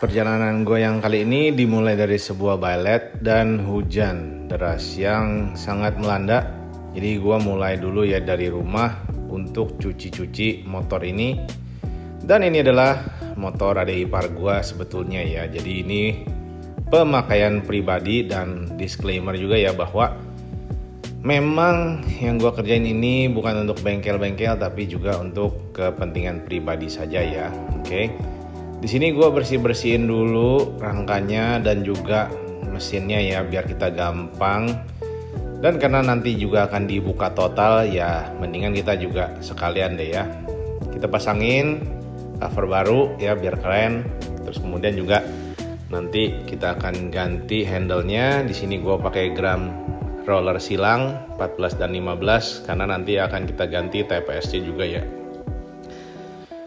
Perjalanan gue yang kali ini dimulai dari sebuah ballet dan hujan deras yang sangat melanda. Jadi gue mulai dulu ya dari rumah untuk cuci-cuci motor ini. Dan ini adalah motor adik ipar gue sebetulnya ya. Jadi ini pemakaian pribadi dan disclaimer juga ya bahwa memang yang gue kerjain ini bukan untuk bengkel-bengkel tapi juga untuk kepentingan pribadi saja ya. Oke. Di sini gue bersih-bersihin dulu rangkanya dan juga mesinnya ya biar kita gampang. Dan karena nanti juga akan dibuka total ya mendingan kita juga sekalian deh ya. Kita pasangin cover baru ya biar keren. Terus kemudian juga nanti kita akan ganti handle-nya. Di sini gue pakai gram roller silang 14 dan 15 karena nanti akan kita ganti TPS-nya juga ya.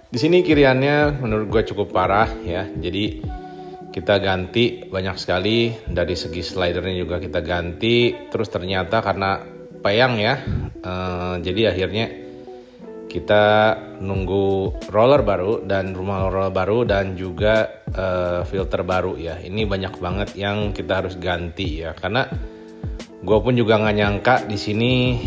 Di sini kiriannya menurut gue cukup parah ya. Jadi kita ganti banyak sekali, dari segi slidernya juga kita ganti. Terus ternyata karena peyang ya, jadi akhirnya kita nunggu roller baru dan rumah roller baru dan juga filter baru ya. Ini banyak banget yang kita harus ganti ya, karena gue pun juga nggak nyangka di sini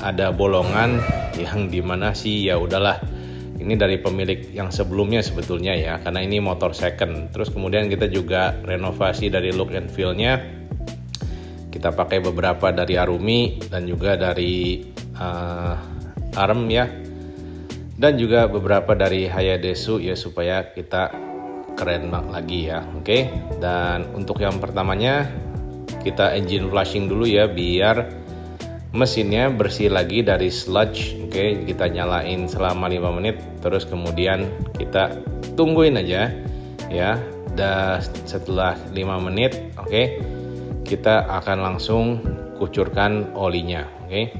ada bolongan yang dimana sih ya udahlah. Ini dari pemilik yang sebelumnya sebetulnya ya, karena ini motor second. Terus kemudian kita juga renovasi dari look and feel-nya. Kita pakai beberapa dari Arumi dan juga dari Arm ya. Dan juga beberapa dari Hayadesu ya supaya kita keren lagi ya. Oke. Dan untuk yang pertamanya kita engine flushing dulu ya biar mesinnya bersih lagi dari sludge. Oke, kita nyalain selama 5 menit. Terus kemudian kita tungguin aja ya. Dan setelah 5 menit, oke, kita akan langsung kucurkan olinya. Oke.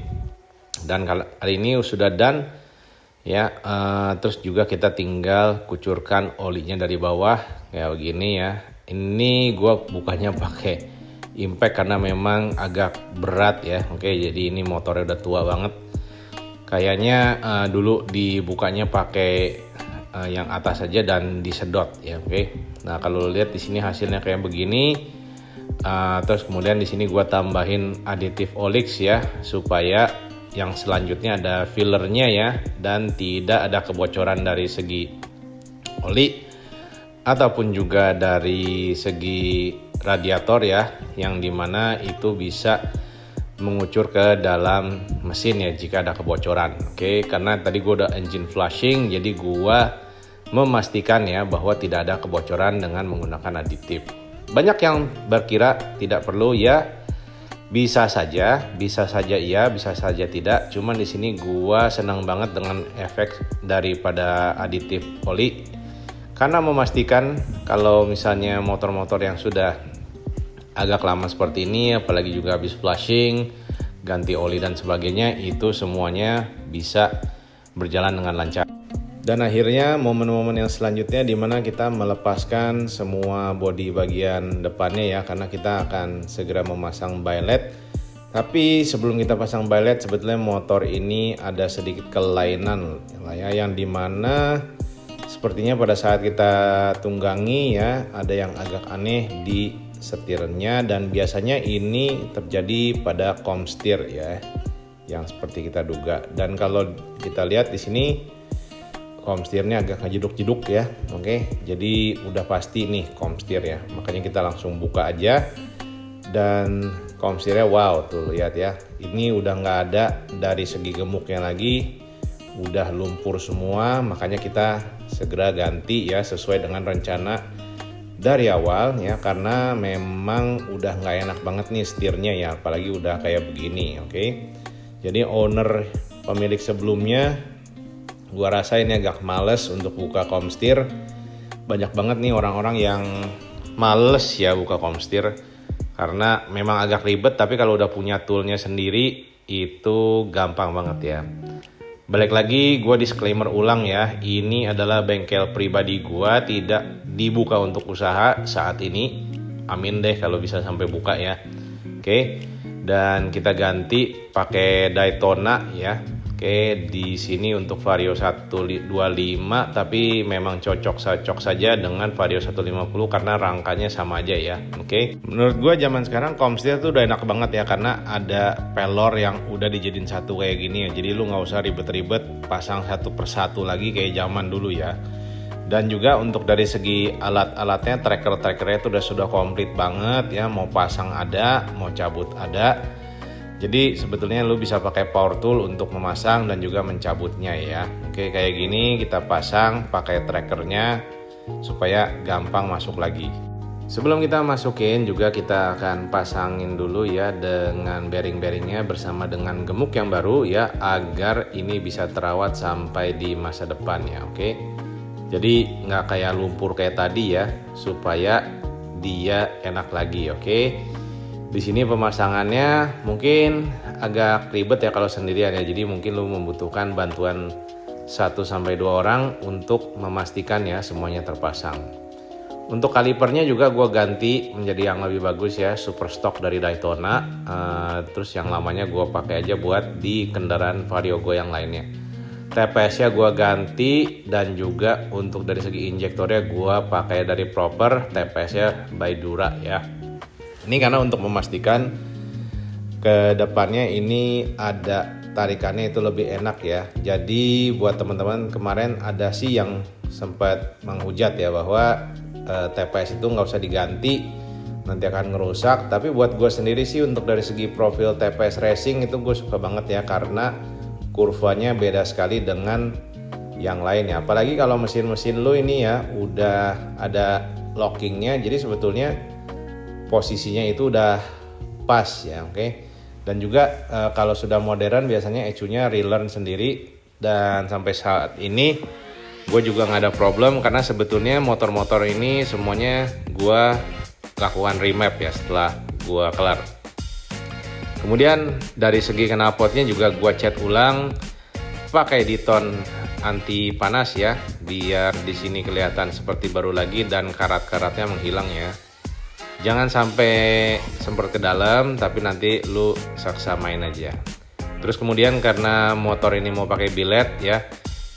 Dan kali ini sudah done ya. Terus juga kita tinggal kucurkan olinya dari bawah kayak begini ya. Ini gue bukanya pakai impact karena memang agak berat ya. Oke, jadi ini motornya udah tua banget. Kayaknya dulu dibukanya pakai yang atas saja dan disedot ya. Oke. Nah, kalau lihat di sini hasilnya kayak begini. Terus kemudian di sini gua tambahin aditif Olix ya supaya yang selanjutnya ada fillernya ya dan tidak ada kebocoran dari segi oli ataupun juga dari segi radiator ya, yang dimana itu bisa mengucur ke dalam mesin ya jika ada kebocoran. Oke, karena tadi gue udah engine flushing, jadi gue memastikan ya bahwa tidak ada kebocoran dengan menggunakan aditif. Banyak yang berkira tidak perlu ya, bisa saja iya, bisa saja tidak. Cuman di sini gue senang banget dengan efek daripada aditif oli. Karena memastikan kalau misalnya motor-motor yang sudah agak lama seperti ini, apalagi juga habis flushing, ganti oli dan sebagainya, itu semuanya bisa berjalan dengan lancar. Dan akhirnya momen-momen yang selanjutnya di mana kita melepaskan semua bodi bagian depannya ya, karena kita akan segera memasang bailet. Tapi sebelum kita pasang bailet, sebetulnya motor ini ada sedikit kelainan ya, yang dimana sepertinya pada saat kita tunggangi ya ada yang agak aneh di setirnya, dan biasanya ini terjadi pada komstir ya yang seperti kita duga. Dan kalau kita lihat di sini komstirnya agak ngejeduk-jeduk ya. Oke, jadi udah pasti nih komstir ya, makanya kita langsung buka aja. Dan komstirnya wow tuh lihat ya, ini udah nggak ada dari segi gemuknya lagi, udah lumpur semua. Makanya kita segera ganti ya sesuai dengan rencana dari awal ya, karena memang udah nggak enak banget nih setirnya ya, apalagi udah kayak begini. Oke, jadi owner pemilik sebelumnya gua rasa ini agak males untuk buka komstir. Banyak banget nih orang-orang yang males ya buka komstir karena memang agak ribet, tapi kalau udah punya toolnya sendiri itu gampang banget ya. Balik lagi, gue disclaimer ulang ya, ini adalah bengkel pribadi gue, tidak dibuka untuk usaha saat ini. Amin deh kalau bisa sampai buka ya. Oke, dan kita ganti pakai Daytona ya. Oke, di sini untuk Vario 125 tapi memang cocok saja dengan Vario 150 karena rangkanya sama aja ya. Oke. Menurut gua zaman sekarang komsetir tuh udah enak banget ya karena ada pelor yang udah dijadiin satu kayak gini ya. Jadi lu nggak usah ribet-ribet pasang satu persatu lagi kayak zaman dulu ya. Dan juga untuk dari segi alat-alatnya, tracker-trackernya itu sudah komplit banget ya. Mau pasang ada, mau cabut ada. Jadi sebetulnya lu bisa pakai power tool untuk memasang dan juga mencabutnya ya. Oke, kayak gini kita pasang pakai trackernya supaya gampang masuk lagi. Sebelum kita masukin juga kita akan pasangin dulu ya dengan bearing-bearingnya bersama dengan gemuk yang baru ya, agar ini bisa terawat sampai di masa depan ya. Oke. Jadi nggak kayak lumpur kayak tadi ya, supaya dia enak lagi. Oke. Di sini pemasangannya mungkin agak ribet ya kalau sendirian ya. Jadi mungkin lu membutuhkan bantuan 1-2 orang untuk memastikan ya semuanya terpasang. Untuk kalipernya juga gue ganti menjadi yang lebih bagus ya, super stock dari Daytona. Terus yang lamanya gue pakai aja buat di kendaraan Vario gue yang lainnya. TPS-nya gue ganti dan juga untuk dari segi injektornya gue pakai dari Proper, TPS-nya by Dura ya. Ini karena untuk memastikan ke depannya ini ada tarikannya itu lebih enak ya. Jadi buat teman-teman kemarin ada sih yang sempat menghujat ya bahwa TPS itu nggak usah diganti, nanti akan ngerusak. Tapi buat gue sendiri sih untuk dari segi profil TPS racing itu gue suka banget ya, karena kurvanya beda sekali dengan yang lainnya. Apalagi kalau mesin-mesin lu ini ya udah ada lockingnya, jadi sebetulnya posisinya itu udah pas ya. Oke. Dan juga kalau sudah modern biasanya ECU-nya relearn sendiri, dan sampai saat ini gue juga nggak ada problem karena sebetulnya motor-motor ini semuanya gue lakukan remap ya setelah gue kelar. Kemudian dari segi knalpotnya juga gue cat ulang pakai Diton anti panas ya, biar di sini kelihatan seperti baru lagi dan karat-karatnya menghilang ya. Jangan sampai semprot ke dalam, tapi nanti lu saksamain aja. Terus kemudian karena motor ini mau pakai billet ya,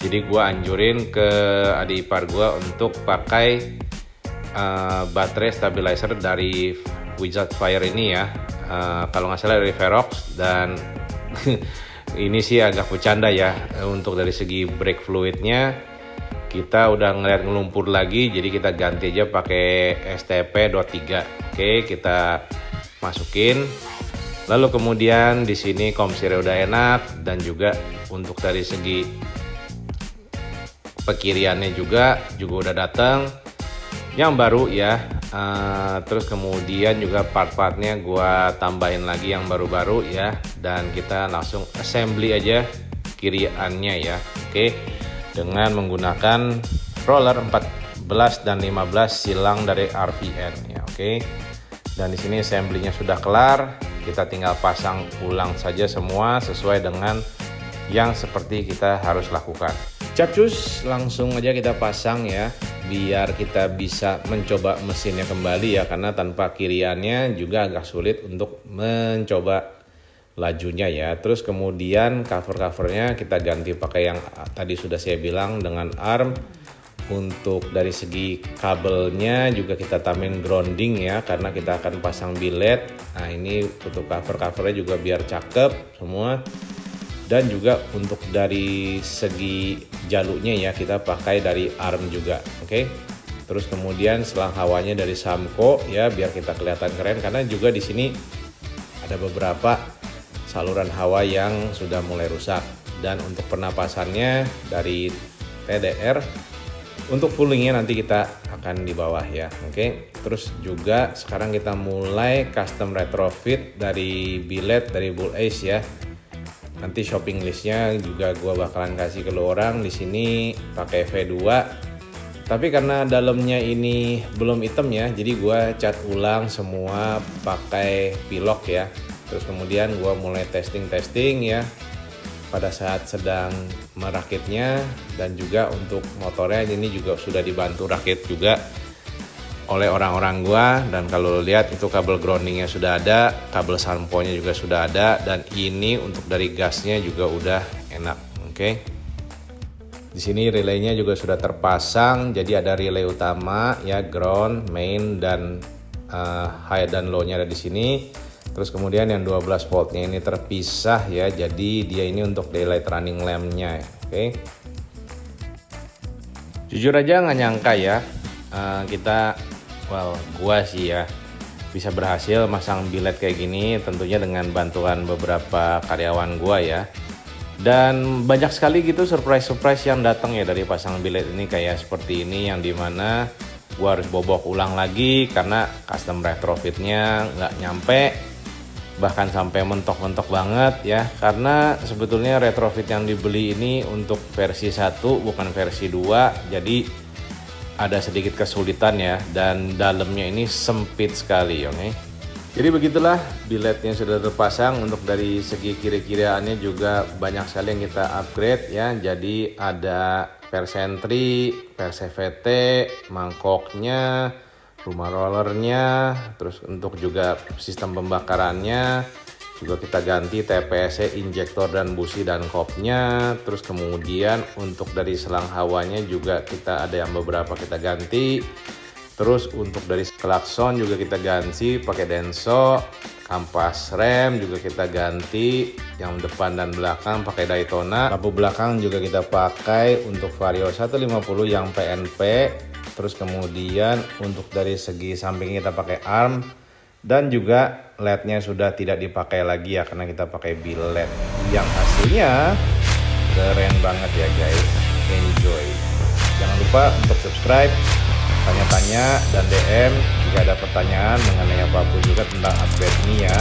jadi gua anjurin ke adik ipar gua untuk pakai baterai stabilizer dari Wizard Fire ini ya. Kalau nggak salah dari Verox, dan ini sih agak bercanda ya untuk dari segi brake fluidnya. Kita udah ngeliat ngelumpur lagi, jadi kita ganti aja pakai STP.3. Oke, kita masukin. Lalu kemudian di sini komsirnya udah enak, dan juga untuk dari segi pekiriannya juga udah datang yang baru ya. Terus kemudian juga part-partnya gua tambahin lagi yang baru-baru ya, dan kita langsung assembly aja kiriannya ya. Oke. Dengan menggunakan roller 14 dan 15 silang dari RVN ya, oke. Dan di sini assembly-nya sudah kelar, kita tinggal pasang ulang saja semua sesuai dengan yang seperti kita harus lakukan. Capcus, langsung aja kita pasang ya, biar kita bisa mencoba mesinnya kembali ya, karena tanpa kiriannya juga agak sulit untuk mencoba lajunya ya. Terus kemudian cover-covernya kita ganti pakai yang tadi sudah saya bilang dengan arm. Untuk dari segi kabelnya juga kita tambahin grounding ya, karena kita akan pasang billet. Nah ini untuk cover-covernya juga biar cakep semua. Dan juga untuk dari segi jalurnya ya kita pakai dari arm juga. Oke. Terus kemudian selang hawanya dari Samco ya, biar kita kelihatan keren, karena juga di sini ada beberapa saluran hawa yang sudah mulai rusak. Dan untuk pernapasannya dari TDR, untuk fullingnya nanti kita akan di bawah ya. Oke. Terus juga sekarang kita mulai custom retrofit dari billet dari Bull Ace ya. Nanti shopping listnya juga gua bakalan kasih ke lo orang. Di sini pakai V2, tapi karena dalamnya ini belum hitam ya, jadi gua cat ulang semua pakai pilok ya. Terus kemudian gue mulai testing ya pada saat sedang merakitnya, dan juga untuk motornya ini juga sudah dibantu rakit juga. oleh orang-orang gua. Dan kalau lo lihat itu kabel groundingnya sudah ada, kabel samponya juga sudah ada, dan ini untuk dari gasnya juga udah enak. Oke. Di sini relaynya juga sudah terpasang, jadi ada relay utama ya, ground, main, dan high dan low-nya ada di sini. Terus kemudian yang 12 voltnya ini terpisah ya, jadi dia ini untuk daylight running lamp-nya. Oke. Jujur aja nggak nyangka ya, gua sih ya bisa berhasil masang bilet kayak gini, tentunya dengan bantuan beberapa karyawan gua ya. Dan banyak sekali gitu surprise yang datang ya dari pasang bilet ini, kayak seperti ini yang dimana gua harus bobok ulang lagi karena custom retrofitnya nggak nyampe, bahkan sampai mentok-mentok banget ya, karena sebetulnya retrofit yang dibeli ini untuk versi 1 bukan versi 2, jadi ada sedikit kesulitan ya, dan dalamnya ini sempit sekali. Oke. Jadi begitulah, biletnya sudah terpasang. Untuk dari segi kiri-kiriannya juga banyak sekali yang kita upgrade ya. Jadi ada persentri, PCVT, mangkoknya, rumah rollernya, terus untuk juga sistem pembakarannya juga kita ganti TPS, injektor dan busi dan kopnya. Terus kemudian untuk dari selang hawanya juga kita ada yang beberapa kita ganti. Terus untuk dari klakson juga kita ganti pakai Denso, kampas rem juga kita ganti, yang depan dan belakang pakai Daytona, lampu belakang juga kita pakai untuk Vario 150 yang PNP. Terus kemudian untuk dari segi samping kita pakai arm, dan juga LED-nya sudah tidak dipakai lagi ya, karena kita pakai biled yang hasilnya keren banget ya guys. Enjoy. Jangan lupa untuk subscribe, tanya-tanya, dan DM jika ada pertanyaan mengenai apapun juga tentang upgrade ini ya.